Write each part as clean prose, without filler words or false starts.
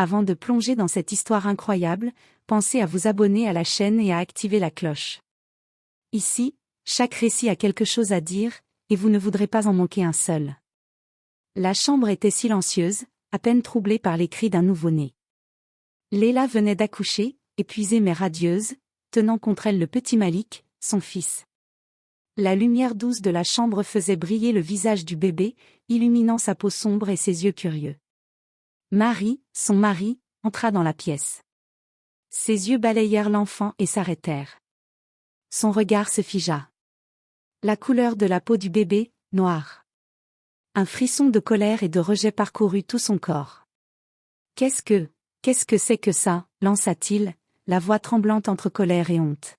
Avant de plonger dans cette histoire incroyable, pensez à vous abonner à la chaîne et à activer la cloche. Ici, chaque récit a quelque chose à dire, et vous ne voudrez pas en manquer un seul. La chambre était silencieuse, à peine troublée par les cris d'un nouveau-né. Leila venait d'accoucher, épuisée mais radieuse, tenant contre elle le petit Malik, son fils. La lumière douce de la chambre faisait briller le visage du bébé, illuminant sa peau sombre et ses yeux curieux. Marie, son mari, entra dans la pièce. Ses yeux balayèrent l'enfant et s'arrêtèrent. Son regard se figea. La couleur de la peau du bébé, noire. Un frisson de colère et de rejet parcourut tout son corps. Qu'est-ce que c'est que ça, lança-t-il, la voix tremblante entre colère et honte.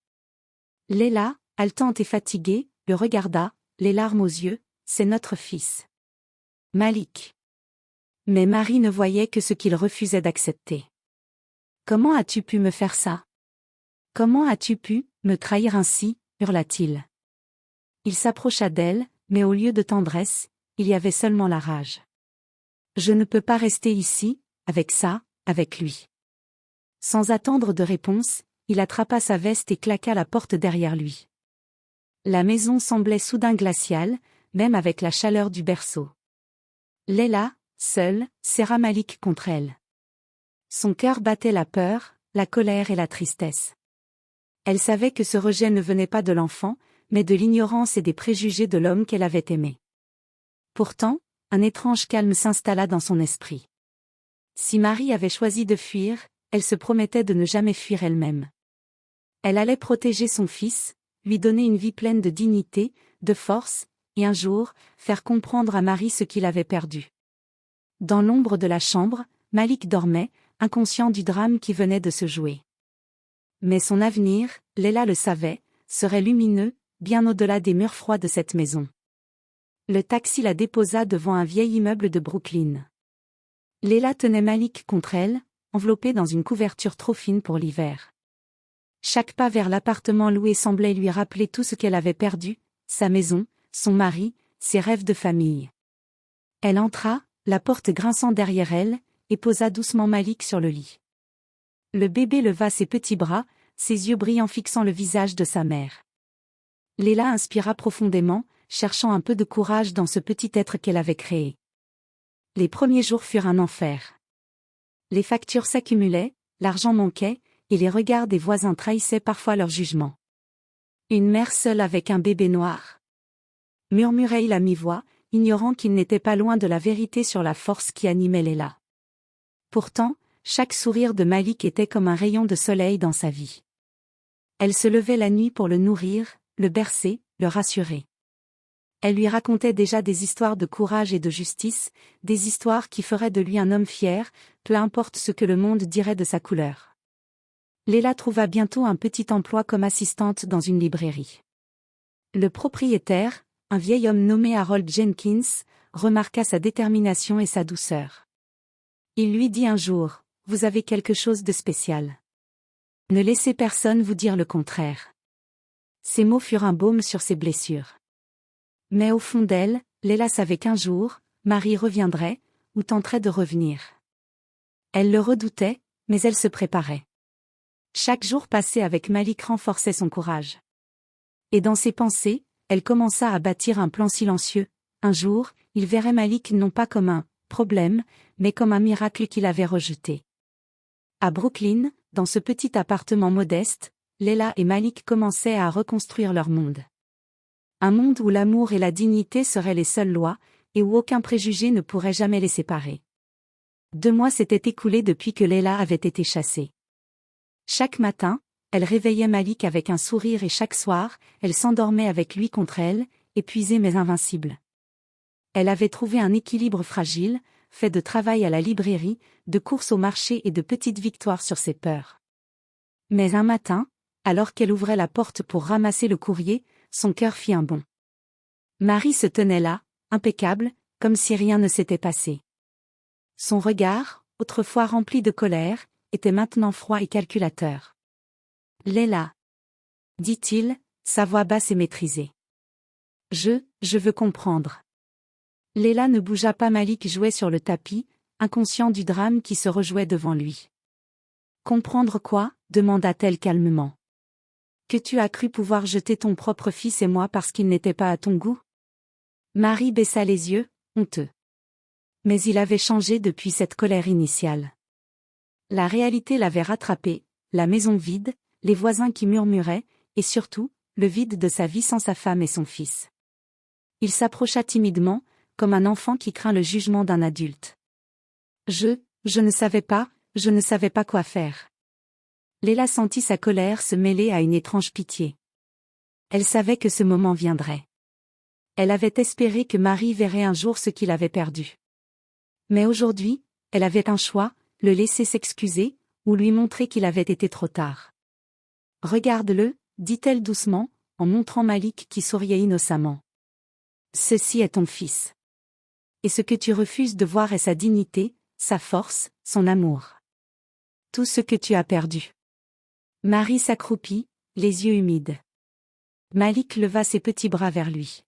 Leila, haletante et fatiguée, le regarda, les larmes aux yeux, c'est notre fils. Malik. Mais Marie ne voyait que ce qu'il refusait d'accepter. Comment as-tu pu me faire ça? Comment as-tu pu me trahir ainsi? Hurla-t-il. Il s'approcha d'elle, mais au lieu de tendresse, il y avait seulement la rage. Je ne peux pas rester ici, avec lui. Sans attendre de réponse, il attrapa sa veste et claqua la porte derrière lui. La maison semblait soudain glaciale, même avec la chaleur du berceau. Leila, seule, serra Malik contre elle. Son cœur battait la peur, la colère et la tristesse. Elle savait que ce rejet ne venait pas de l'enfant, mais de l'ignorance et des préjugés de l'homme qu'elle avait aimé. Pourtant, un étrange calme s'installa dans son esprit. Si Marie avait choisi de fuir, elle se promettait de ne jamais fuir elle-même. Elle allait protéger son fils, lui donner une vie pleine de dignité, de force, et un jour, faire comprendre à Marie ce qu'il avait perdu. Dans l'ombre de la chambre, Malik dormait, inconscient du drame qui venait de se jouer. Mais son avenir, Leila le savait, serait lumineux, bien au-delà des murs froids de cette maison. Le taxi la déposa devant un vieil immeuble de Brooklyn. Leila tenait Malik contre elle, enveloppé dans une couverture trop fine pour l'hiver. Chaque pas vers l'appartement loué semblait lui rappeler tout ce qu'elle avait perdu, sa maison, son mari, ses rêves de famille. Elle entra, la porte grinçant derrière elle, et posa doucement Malik sur le lit. Le bébé leva ses petits bras, ses yeux brillants fixant le visage de sa mère. Leila inspira profondément, cherchant un peu de courage dans ce petit être qu'elle avait créé. Les premiers jours furent un enfer. Les factures s'accumulaient, l'argent manquait, et les regards des voisins trahissaient parfois leur jugement. Une mère seule avec un bébé noir. Murmurait-il à mi-voix, ignorant qu'il n'était pas loin de la vérité sur la force qui animait Leila. Pourtant, chaque sourire de Malik était comme un rayon de soleil dans sa vie. Elle se levait la nuit pour le nourrir, le bercer, le rassurer. Elle lui racontait déjà des histoires de courage et de justice, des histoires qui feraient de lui un homme fier, peu importe ce que le monde dirait de sa couleur. Leila trouva bientôt un petit emploi comme assistante dans une librairie. Le propriétaire, un vieil homme nommé Harold Jenkins, remarqua sa détermination et sa douceur. Il lui dit un jour, « Vous avez quelque chose de spécial. Ne laissez personne vous dire le contraire. » Ces mots furent un baume sur ses blessures. Mais au fond d'elle, Leila savait qu'un jour, Marie reviendrait, ou tenterait de revenir. Elle le redoutait, mais elle se préparait. Chaque jour passé avec Malik renforçait son courage. Et dans ses pensées, elle commença à bâtir un plan silencieux. Un jour, il verrait Malik non pas comme un problème, mais comme un miracle qu'il avait rejeté. À Brooklyn, dans ce petit appartement modeste, Leila et Malik commençaient à reconstruire leur monde. Un monde où l'amour et la dignité seraient les seules lois, et où aucun préjugé ne pourrait jamais les séparer. 2 mois s'étaient écoulés depuis que Leila avait été chassée. Chaque matin, elle réveillait Malik avec un sourire et chaque soir, elle s'endormait avec lui contre elle, épuisée mais invincible. Elle avait trouvé un équilibre fragile, fait de travail à la librairie, de courses au marché et de petites victoires sur ses peurs. Mais un matin, alors qu'elle ouvrait la porte pour ramasser le courrier, son cœur fit un bond. Marie se tenait là, impeccable, comme si rien ne s'était passé. Son regard, autrefois rempli de colère, était maintenant froid et calculateur. « Leila, dit-il, sa voix basse et maîtrisée. Je veux comprendre. » Leila ne bougea pas. Malik jouait sur le tapis, inconscient du drame qui se rejouait devant lui. Comprendre quoi? Demanda-t-elle calmement. Que tu as cru pouvoir jeter ton propre fils et moi parce qu'il n'était pas à ton goût? Marie baissa les yeux, honteux. Mais il avait changé depuis cette colère initiale. La réalité l'avait rattrapé, la maison vide, les voisins qui murmuraient, et surtout, le vide de sa vie sans sa femme et son fils. Il s'approcha timidement, comme un enfant qui craint le jugement d'un adulte. Je ne savais pas quoi faire. Léla sentit sa colère se mêler à une étrange pitié. Elle savait que ce moment viendrait. Elle avait espéré que Marie verrait un jour ce qu'il avait perdu. Mais aujourd'hui, elle avait un choix, le laisser s'excuser, ou lui montrer qu'il avait été trop tard. Regarde-le, dit-elle doucement, en montrant Malik qui souriait innocemment. Ceci est ton fils. Et ce que tu refuses de voir est sa dignité, sa force, son amour. Tout ce que tu as perdu. Marie s'accroupit, les yeux humides. Malik leva ses petits bras vers lui.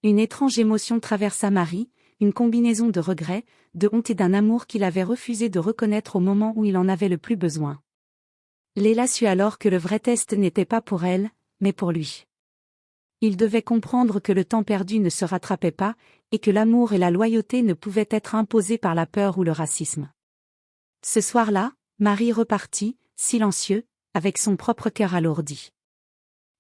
Une étrange émotion traversa Marie, une combinaison de regrets, de honte et d'un amour qu'il avait refusé de reconnaître au moment où il en avait le plus besoin. Léla sut alors que le vrai test n'était pas pour elle, mais pour lui. Il devait comprendre que le temps perdu ne se rattrapait pas, et que l'amour et la loyauté ne pouvaient être imposés par la peur ou le racisme. Ce soir-là, Marie repartit, silencieux, avec son propre cœur alourdi.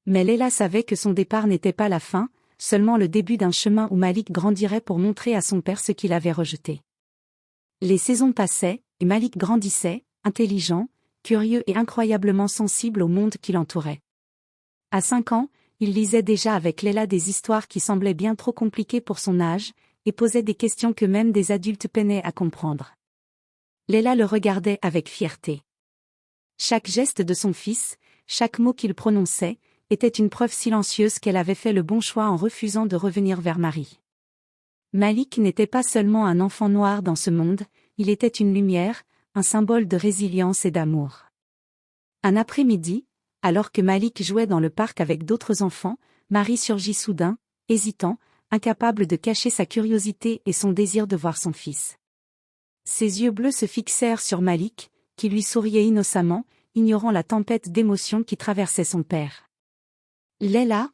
Mais Léla savait que son départ n'était pas la fin, seulement le début d'un chemin où Malik grandirait pour montrer à son père ce qu'il avait rejeté. Les saisons passaient, et Malik grandissait, intelligent, curieux et incroyablement sensible au monde qui l'entourait. À 5 ans, il lisait déjà avec Léla des histoires qui semblaient bien trop compliquées pour son âge, et posait des questions que même des adultes peinaient à comprendre. Léla le regardait avec fierté. Chaque geste de son fils, chaque mot qu'il prononçait, était une preuve silencieuse qu'elle avait fait le bon choix en refusant de revenir vers Marie. Malik n'était pas seulement un enfant noir dans ce monde, il était une lumière, un symbole de résilience et d'amour. Un après-midi, alors que Malik jouait dans le parc avec d'autres enfants, Marie surgit soudain, hésitant, incapable de cacher sa curiosité et son désir de voir son fils. Ses yeux bleus se fixèrent sur Malik, qui lui souriait innocemment, ignorant la tempête d'émotions qui traversait son père. Léla,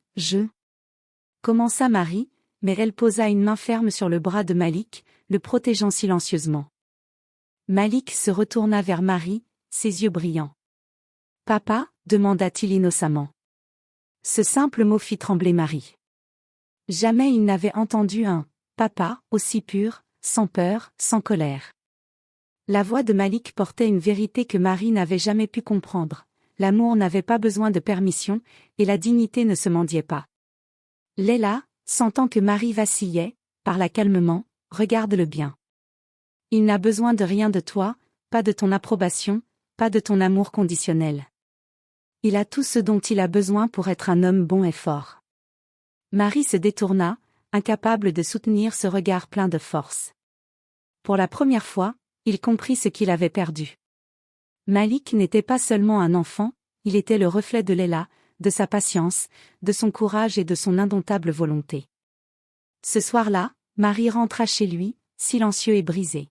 commença Marie, mais elle posa une main ferme sur le bras de Malik, le protégeant silencieusement. Malik se retourna vers Marie, ses yeux brillants. Papa, demanda-t-il innocemment. Ce simple mot fit trembler Marie. Jamais il n'avait entendu un papa aussi pur, sans peur, sans colère. La voix de Malik portait une vérité que Marie n'avait jamais pu comprendre. L'amour n'avait pas besoin de permission, et la dignité ne se mendiait pas. Léla, sentant que Marie vacillait, parla calmement, regarde-le bien. Il n'a besoin de rien de toi, pas de ton approbation, pas de ton amour conditionnel. Il a tout ce dont il a besoin pour être un homme bon et fort. Marie se détourna, incapable de soutenir ce regard plein de force. Pour la première fois, il comprit ce qu'il avait perdu. Malik n'était pas seulement un enfant, il était le reflet de Léla, de sa patience, de son courage et de son indomptable volonté. Ce soir-là, Marie rentra chez lui, silencieux et brisé.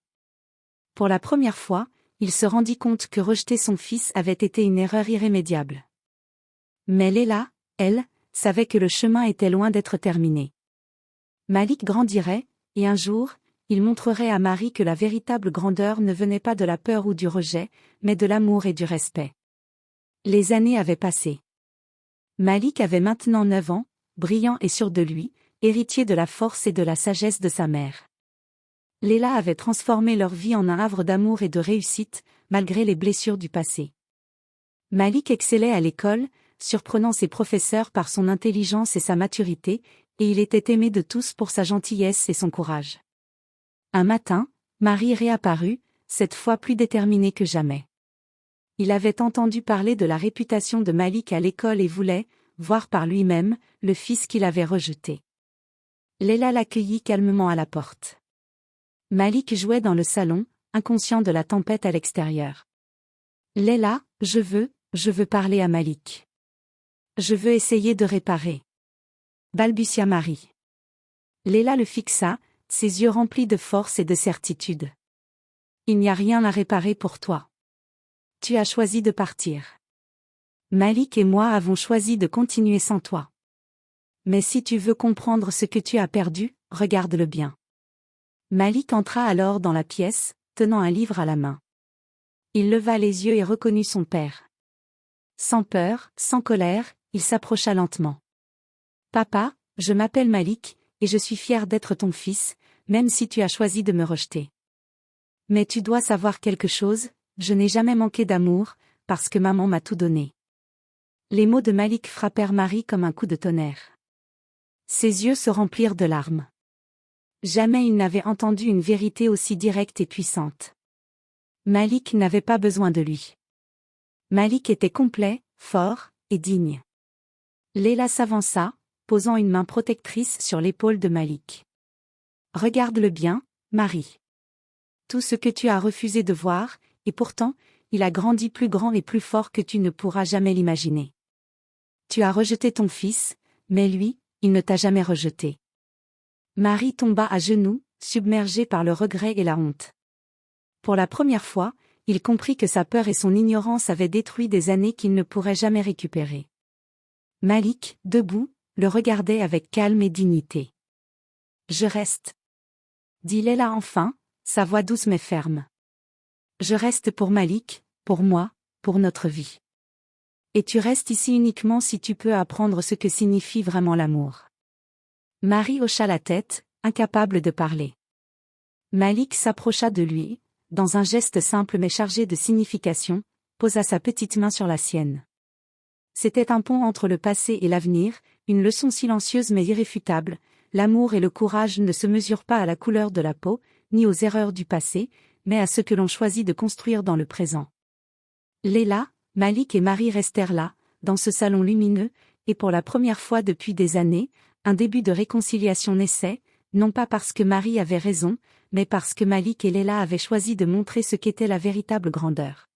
Pour la première fois, il se rendit compte que rejeter son fils avait été une erreur irrémédiable. Mais Léla, elle, savait que le chemin était loin d'être terminé. Malik grandirait, et un jour, il montrerait à Marie que la véritable grandeur ne venait pas de la peur ou du rejet, mais de l'amour et du respect. Les années avaient passé. Malik avait maintenant 9 ans, brillant et sûr de lui, héritier de la force et de la sagesse de sa mère. Léla avait transformé leur vie en un havre d'amour et de réussite, malgré les blessures du passé. Malik excellait à l'école, surprenant ses professeurs par son intelligence et sa maturité, et il était aimé de tous pour sa gentillesse et son courage. Un matin, Marie réapparut, cette fois plus déterminée que jamais. Il avait entendu parler de la réputation de Malik à l'école et voulait, voir par lui-même, le fils qu'il avait rejeté. Léla l'accueillit calmement à la porte. Malik jouait dans le salon, inconscient de la tempête à l'extérieur. Léla, je veux parler à Malik. Je veux essayer de réparer. Balbutia Marie. Léla le fixa, ses yeux remplis de force et de certitude. Il n'y a rien à réparer pour toi. Tu as choisi de partir. Malik et moi avons choisi de continuer sans toi. Mais si tu veux comprendre ce que tu as perdu, regarde-le bien. Malik entra alors dans la pièce, tenant un livre à la main. Il leva les yeux et reconnut son père. Sans peur, sans colère, il s'approcha lentement. « Papa, je m'appelle Malik, et je suis fier d'être ton fils, même si tu as choisi de me rejeter. Mais tu dois savoir quelque chose, je n'ai jamais manqué d'amour, parce que maman m'a tout donné. » Les mots de Malik frappèrent Marie comme un coup de tonnerre. Ses yeux se remplirent de larmes. Jamais il n'avait entendu une vérité aussi directe et puissante. Malik n'avait pas besoin de lui. Malik était complet, fort, et digne. Léla s'avança, posant une main protectrice sur l'épaule de Malik. « Regarde-le bien, Marie. Tout ce que tu as refusé de voir, et pourtant, il a grandi plus grand et plus fort que tu ne pourras jamais l'imaginer. Tu as rejeté ton fils, mais lui, il ne t'a jamais rejeté. » Marie tomba à genoux, submergée par le regret et la honte. Pour la première fois, il comprit que sa peur et son ignorance avaient détruit des années qu'il ne pourrait jamais récupérer. Malik, debout, le regardait avec calme et dignité. « Je reste. » dit Léla enfin, sa voix douce mais ferme. « Je reste pour Malik, pour moi, pour notre vie. Et tu restes ici uniquement si tu peux apprendre ce que signifie vraiment l'amour. » Marie hocha la tête, incapable de parler. Malik s'approcha de lui, dans un geste simple mais chargé de signification, posa sa petite main sur la sienne. C'était un pont entre le passé et l'avenir, une leçon silencieuse mais irréfutable. L'amour et le courage ne se mesurent pas à la couleur de la peau, ni aux erreurs du passé, mais à ce que l'on choisit de construire dans le présent. Léla, Malik et Marie restèrent là, dans ce salon lumineux, et pour la première fois depuis des années, un début de réconciliation naissait, non pas parce que Marie avait raison, mais parce que Malik et Léla avaient choisi de montrer ce qu'était la véritable grandeur.